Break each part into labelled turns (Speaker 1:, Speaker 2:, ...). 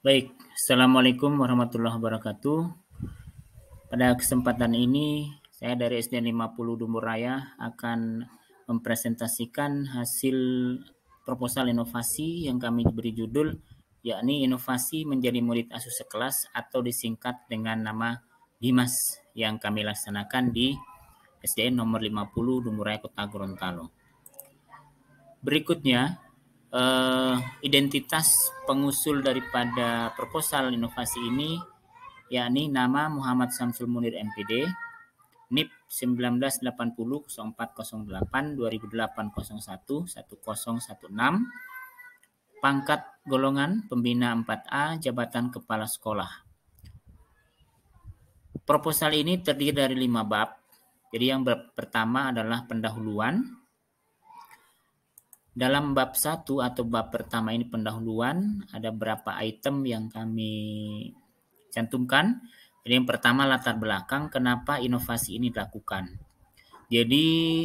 Speaker 1: Baik, Assalamualaikum warahmatullahi wabarakatuh. Pada kesempatan ini, saya dari SDN 50 Dumbur Raya akan mempresentasikan hasil proposal inovasi yang kami beri judul, yakni inovasi menjadi murid asuh sekelas atau disingkat dengan nama Dimas yang kami laksanakan di SDN nomor 50 Dumbur Raya Kota Gorontalo. Berikutnya, identitas pengusul daripada proposal inovasi ini yakni nama Muhammad Samsul Munir MPD, NIP 198004082008011016, pangkat golongan pembina 4A, jabatan kepala sekolah. Proposal ini terdiri dari 5 bab. Jadi yang pertama adalah pendahuluan. Dalam bab 1 atau bab pertama ini pendahuluan, ada beberapa item yang kami cantumkan. Jadi yang pertama latar belakang kenapa inovasi ini dilakukan. Jadi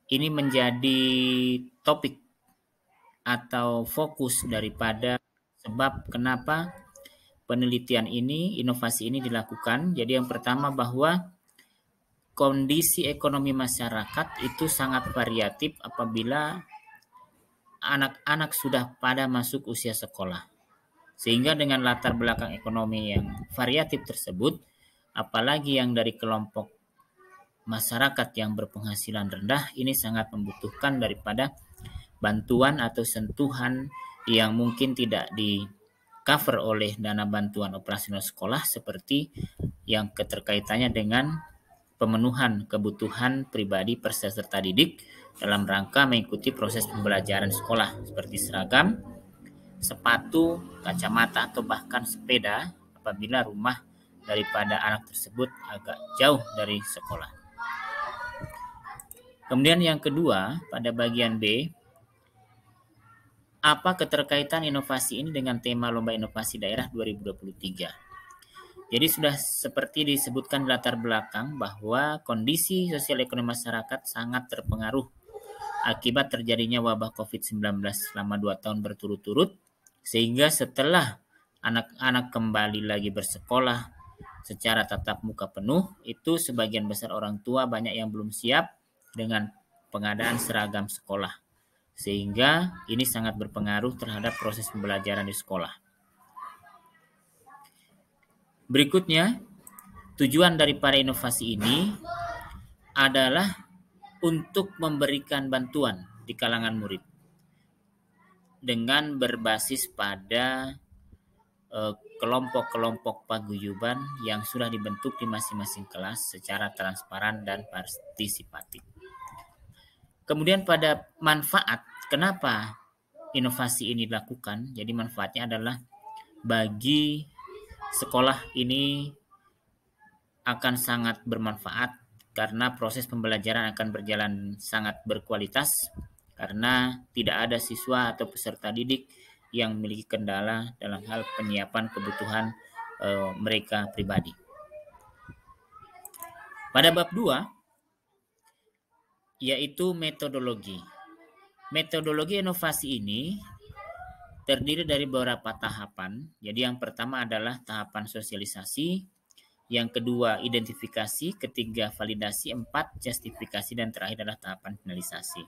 Speaker 1: ini menjadi topik atau fokus daripada sebab kenapa penelitian ini, inovasi ini dilakukan. Jadi yang pertama bahwa kondisi ekonomi masyarakat itu sangat variatif apabila anak-anak sudah pada masuk usia sekolah. Sehingga dengan latar belakang ekonomi yang variatif tersebut, apalagi yang dari kelompok masyarakat yang berpenghasilan rendah, ini sangat membutuhkan daripada bantuan atau sentuhan yang mungkin tidak di cover oleh dana bantuan operasional sekolah seperti yang keterkaitannya dengan pemenuhan kebutuhan pribadi peserta didik dalam rangka mengikuti proses pembelajaran sekolah seperti seragam, sepatu, kacamata, atau bahkan sepeda apabila rumah daripada anak tersebut agak jauh dari sekolah. Kemudian yang kedua, pada bagian B, apa keterkaitan inovasi ini dengan tema Lomba Inovasi Daerah 2023? Jadi sudah seperti disebutkan di latar belakang bahwa kondisi sosial ekonomi masyarakat sangat terpengaruh akibat terjadinya wabah COVID-19 selama 2 tahun berturut-turut, sehingga setelah anak-anak kembali lagi bersekolah secara tatap muka penuh, itu sebagian besar orang tua banyak yang belum siap dengan pengadaan seragam sekolah. Sehingga ini sangat berpengaruh terhadap proses pembelajaran di sekolah. Berikutnya, tujuan daripada inovasi ini adalah untuk memberikan bantuan di kalangan murid dengan berbasis pada kelompok-kelompok paguyuban yang sudah dibentuk di masing-masing kelas secara transparan dan partisipatif. Kemudian pada manfaat, kenapa inovasi ini dilakukan? Jadi manfaatnya adalah bagi sekolah ini akan sangat bermanfaat karena proses pembelajaran akan berjalan sangat berkualitas karena tidak ada siswa atau peserta didik yang memiliki kendala dalam hal penyiapan kebutuhan mereka pribadi. Pada bab 2, yaitu metodologi. Metodologi inovasi ini terdiri dari beberapa tahapan. Jadi yang pertama adalah tahapan sosialisasi, yang kedua identifikasi, ketiga validasi, 4 justifikasi, dan terakhir adalah tahapan finalisasi.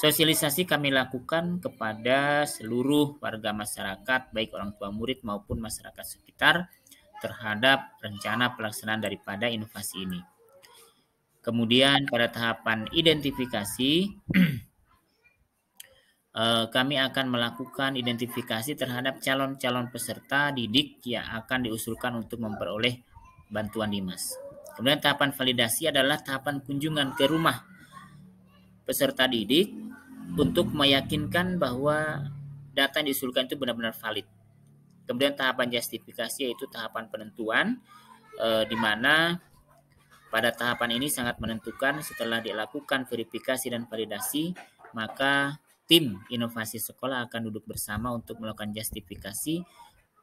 Speaker 1: Sosialisasi kami lakukan kepada seluruh warga masyarakat, baik orang tua murid maupun masyarakat sekitar, terhadap rencana pelaksanaan daripada inovasi ini. Kemudian pada tahapan identifikasi, kami akan melakukan identifikasi terhadap calon-calon peserta didik yang akan diusulkan untuk memperoleh bantuan Dimas. Kemudian tahapan validasi adalah tahapan kunjungan ke rumah peserta didik untuk meyakinkan bahwa data yang diusulkan itu benar-benar valid. Kemudian tahapan justifikasi yaitu tahapan penentuan, di mana pada tahapan ini sangat menentukan setelah dilakukan verifikasi dan validasi, maka tim inovasi sekolah akan duduk bersama untuk melakukan justifikasi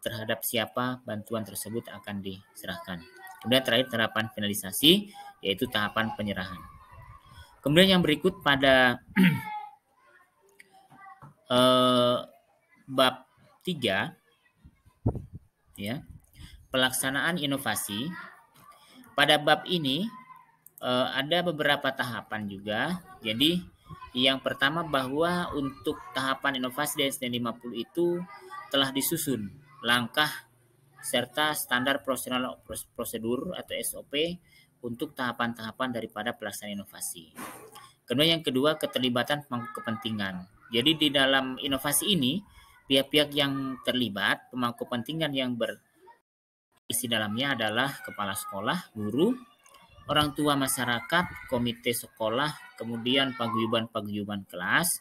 Speaker 1: terhadap siapa bantuan tersebut akan diserahkan. Kemudian terakhir tahapan finalisasi, yaitu tahapan penyerahan. Kemudian yang berikut pada bab 3, ya. Pelaksanaan inovasi. Pada bab ini ada beberapa tahapan juga. Jadi yang pertama bahwa untuk tahapan inovasi di SD 50 itu telah disusun langkah serta standar prosedur atau SOP untuk tahapan-tahapan daripada pelaksanaan inovasi. Kemudian yang kedua, keterlibatan pemangku kepentingan. Jadi di dalam inovasi ini, pihak-pihak yang terlibat, pemangku kepentingan yang berisi dalamnya adalah kepala sekolah, guru, orang tua masyarakat, komite sekolah, kemudian paguyuban kelas,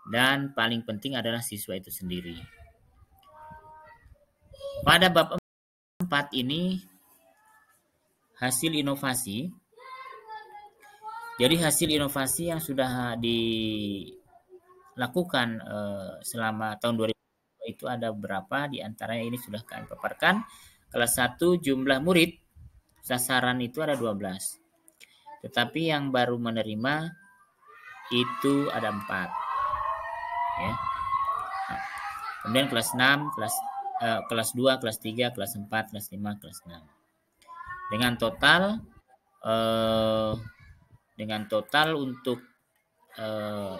Speaker 1: dan paling penting adalah siswa itu sendiri. Pada bab 4 ini, hasil inovasi. Jadi hasil inovasi yang sudah dilakukan selama tahun 2020 itu ada beberapa, di antaranya ini sudah kami paparkan. Kelas 1 jumlah murid sasaran itu ada 12. Tetapi yang baru menerima itu ada 4. Ya. Kemudian kelas 6, kelas 2, kelas 3, kelas 4, kelas 5, kelas 6. Dengan total untuk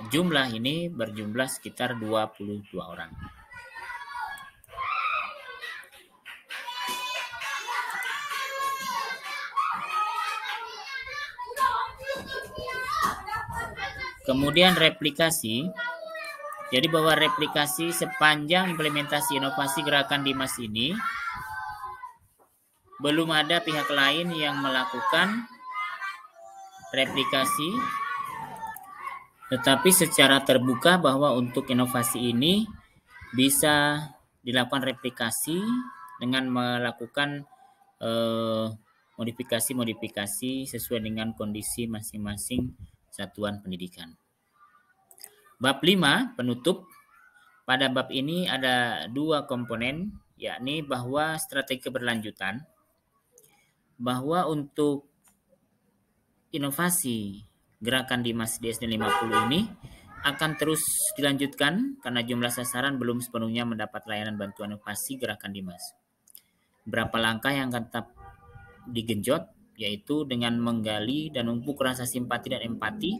Speaker 1: jumlah ini berjumlah sekitar 22 orang. Kemudian replikasi. Jadi bahwa replikasi sepanjang implementasi inovasi gerakan Dimas ini belum ada pihak lain yang melakukan replikasi, tetapi secara terbuka bahwa untuk inovasi ini bisa dilakukan replikasi dengan melakukan modifikasi sesuai dengan kondisi masing-masing satuan pendidikan. Bab 5, penutup. Pada bab ini ada 2 komponen, yakni bahwa strategi keberlanjutan, bahwa untuk inovasi gerakan Dimas di SD 50 ini akan terus dilanjutkan karena jumlah sasaran belum sepenuhnya mendapat layanan bantuan inovasi gerakan Dimas. Berapa langkah yang akan tetap digenjot, yaitu dengan menggali dan memupuk rasa simpati dan empati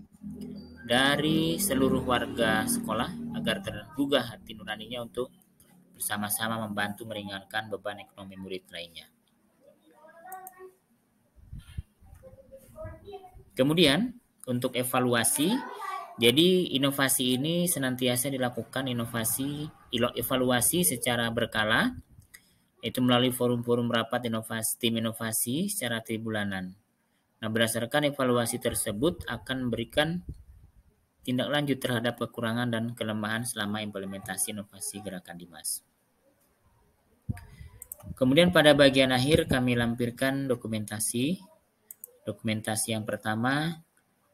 Speaker 1: dari seluruh warga sekolah agar tergugah hati nuraninya untuk bersama-sama membantu meringankan beban ekonomi murid lainnya. Kemudian untuk evaluasi, jadi inovasi ini senantiasa dilakukan evaluasi secara berkala, yaitu melalui forum-forum rapat tim inovasi secara tribulanan. Nah, berdasarkan evaluasi tersebut akan memberikan tindak lanjut terhadap kekurangan dan kelemahan selama implementasi inovasi gerakan Dimas. Kemudian pada bagian akhir kami lampirkan dokumentasi. Dokumentasi yang pertama,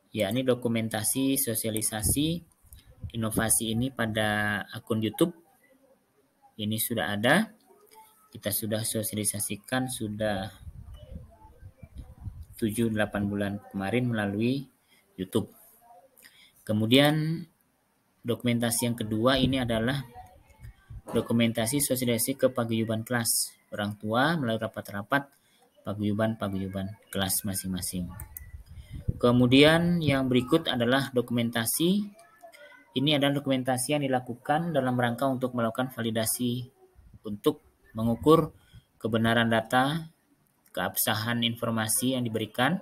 Speaker 1: yakni dokumentasi sosialisasi inovasi ini pada akun YouTube. Ini sudah ada. Kita sudah sosialisasikan sudah 7-8 bulan kemarin melalui YouTube. Kemudian dokumentasi yang kedua ini adalah dokumentasi sosialisasi ke paguyuban kelas. Orang tua melalui rapat-rapat paguyuban kelas masing-masing. Kemudian yang berikut adalah dokumentasi. Ini adalah dokumentasi yang dilakukan dalam rangka untuk melakukan validasi untuk mengukur kebenaran data, keabsahan informasi yang diberikan,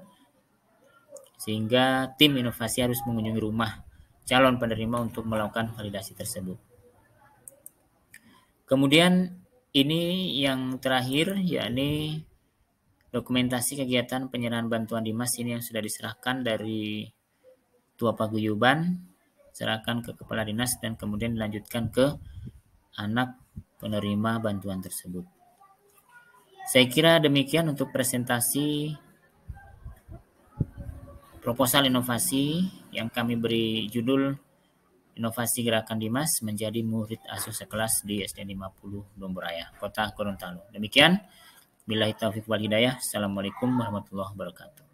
Speaker 1: sehingga tim inovasi harus mengunjungi rumah calon penerima untuk melakukan validasi tersebut. Kemudian ini yang terakhir, yakni dokumentasi kegiatan penyerahan bantuan Dimas ini yang sudah diserahkan dari Ketua Paguyuban, serahkan ke Kepala Dinas dan kemudian dilanjutkan ke anak penerima bantuan tersebut. Saya kira demikian untuk presentasi proposal inovasi yang kami beri judul Inovasi Gerakan Dimas menjadi murid asuh sekelas di SD 50 Domboraya, Kota Gorontalo. Demikian. Billahi taufiq wal hidayah. Assalamualaikum warahmatullahi wabarakatuh.